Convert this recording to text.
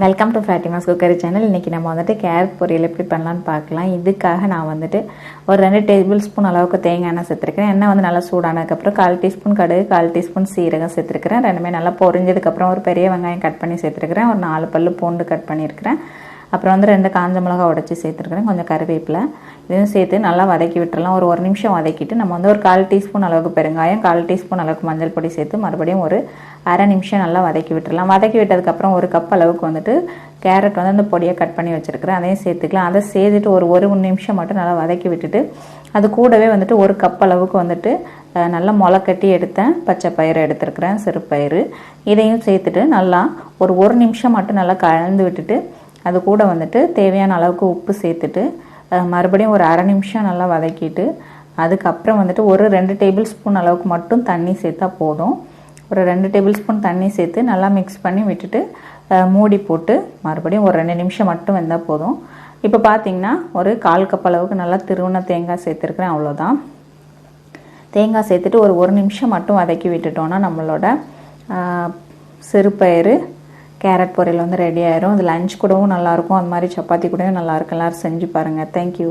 Welcome to Fatima's cookery channel. இன்றைக்கி நம்ம வந்துட்டு கேரட் பொரியல் எப்படி பண்ணலான்னு பார்க்கலாம். இதுக்காக நான் வந்துட்டு ஒரு 2 டேபிள் ஸ்பூன் அளவுக்கு தேங்காய் எண்ணெய் சேர்த்துருக்கிறேன். எண்ணெய் வந்து நல்லா சூடானதுக்கப்புறம் 1/4 டீஸ்பூன் கடுகு, 1/4 டீஸ்பூன் சீரகம் சேர்த்துருக்கிறேன். ரெண்டுமே நல்லா பொரிஞ்சதுக்கப்புறம் ஒரு பெரிய வெங்காயம் கட் பண்ணி சேர்த்துருக்கிறேன். ஒரு 4 பல்லு பூண்டு கட் பண்ணியிருக்கிறேன். அப்புறம் வந்து 2 காஞ்ச மிளகா உடச்சி சேர்த்துருக்கிறேன். கொஞ்சம் கருவேப்பிலை இதையும் சேர்த்து நல்லா வதக்கி விட்டுறலாம். ஒரு நிமிஷம் வதக்கிட்டு நம்ம வந்து ஒரு 1/4 டீஸ்பூன் அளவுக்கு பெருங்காயம், 1/4 டீஸ்பூன் அளவுக்கு மஞ்சள் பொடி சேர்த்து மறுபடியும் ஒரு அரை நிமிஷம் நல்லா வதக்கி விட்டுறலாம். வதக்கி விட்டதுக்கப்புறம் ஒரு கப் அளவுக்கு வந்துட்டு கேரட் வந்து அந்த பொடியை கட் பண்ணி வச்சுருக்கிறேன், அதையும் சேர்த்துக்கலாம். அதை சேர்த்துட்டு ஒரு நிமிஷம் மட்டும் நல்லா வதக்கி விட்டுட்டு அது கூடவே வந்துட்டு ஒரு கப் அளவுக்கு வந்துட்டு நல்லா முளைக்கட்டி எடுத்தேன் பச்சை பயிறு எடுத்துருக்கிறேன், சிறுபயிறு. இதையும் சேர்த்துட்டு நல்லா ஒரு நிமிஷம் மட்டும் நல்லா கலந்து விட்டுட்டு அது கூட வந்துட்டு தேவையான அளவுக்கு உப்பு சேர்த்துட்டு மறுபடியும் ஒரு அரை நிமிஷம் நல்லா வதக்கிட்டு அதுக்கப்புறம் வந்துட்டு ஒரு 2 டேபிள் ஸ்பூன் அளவுக்கு மட்டும் தண்ணி சேர்த்தா போதும். ஒரு 2 டேபிள் ஸ்பூன் தண்ணி சேர்த்து நல்லா மிக்ஸ் பண்ணி விட்டுட்டு மூடி போட்டு மறுபடியும் ஒரு 2 நிமிஷம் மட்டும் வெந்தால் போதும். இப்போ பார்த்தீங்கன்னா ஒரு 1/4 கப் அளவுக்கு நல்லா திருவுன தேங்காய் சேர்த்துருக்குறேன், அவ்வளோதான். தேங்காய் சேர்த்துட்டு ஒரு நிமிஷம் மட்டும் வதக்கி விட்டுட்டோன்னா நம்மளோட சிறுபயிறு கேரட் பொரியல் வந்து ரெடி ஆயிரும். அது லஞ்ச் கூடவும் நல்லாயிருக்கும், அது மாதிரி சப்பாத்தி கூடவும் நல்லாயிருக்கும். எல்லோரும் செஞ்சு பாருங்கள். தேங்க்யூ.